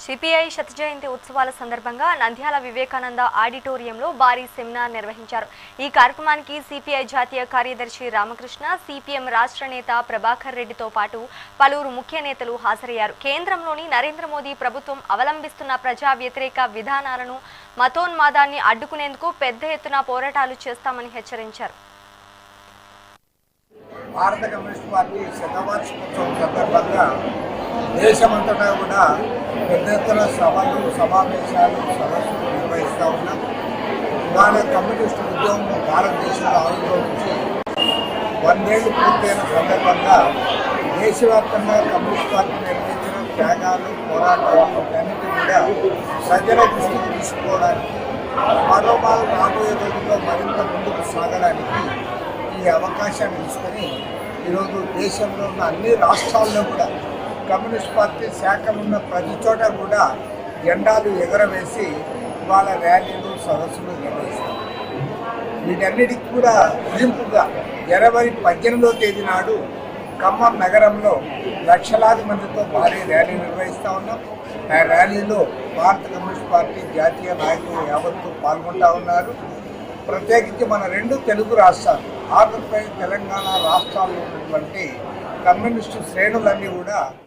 CPI శత జయంతి ఉత్సవాల సందర్భంగా నంద్యాల వివేకానంద ఆడిటోరియంలో భారీ సెమినార్ నిర్వహించారు। ఈ కార్యక్రమానికి సిపిఐ జాతీయ కార్యదర్శి రామకృష్ణ, సిపిఎం రాష్ట్ర నేత ప్రభాకర్ రెడ్డితో పాటు పలువురు ముఖ్య నేతలు హాజరయ్యారు। కేంద్రంలోని నరేంద్ర మోదీ ప్రభుత్వం అవలంబిస్తున్న ప్రజా వ్యతిరేక విధానాలను, మతోన్మాదాన్ని అడ్డుకునేందుకు పెద్ద ఎత్తున పోరాటాలు చేస్తామని హెచ్చరించారు। భారత కమ్యూనిస్ట్ పార్టీ శతవార్షికోత్సవం సందర్భంగా దేశమంతటా కూడా పెద్ద ఎత్తున సభలు, సమావేశాలు, సదస్సులు నిర్వహిస్తూ ఉన్నాం। ఇవాళ కమ్యూనిస్టు ఉద్యమం భారతదేశంలో ఆవిర్భవించి 100 ఏళ్లు పూర్తయిన సందర్భంగా దేశవ్యాప్తంగా కమ్యూనిస్ట్ పార్టీ నిర్వహించిన త్యాగాలు, పోరాటాలు అన్నిటి కూడా ప్రజల దృష్టికి తీసుకోవడానికి, మరోమారు రాబోయే రోజుల్లో మరింత ముందుకు సాగడానికి ఈ అవకాశాన్ని తీసుకొని ఈరోజు దేశంలో ఉన్న అన్ని రాష్ట్రాల్లో కూడా కమ్యూనిస్ట్ పార్టీ శాఖలు ఉన్న ప్రతి చోట కూడా జెండాలు ఎగరవేసి ఇవాళ ర్యాలీలు, సదస్సులు నిర్వహిస్తారు। వీటన్నిటికీ కూడా ముగింపుగా జనవరి 18వ తేదీ నాడు ఖమ్మం నగరంలో లక్షలాది మందితో భారీ ర్యాలీ నిర్వహిస్తూ ఉన్నాం। ఆ ర్యాలీలో భారత కమ్యూనిస్ట్ పార్టీ జాతీయ నాయకులు యావత్తు పాల్గొంటూ ఉన్నారు। ప్రత్యేకించి మన 2 తెలుగు రాష్ట్రాలు, ఆంధ్రప్రదేశ్, తెలంగాణ రాష్ట్రాల్లో ఉన్నటువంటి కమ్యూనిస్టు శ్రేణులన్నీ కూడా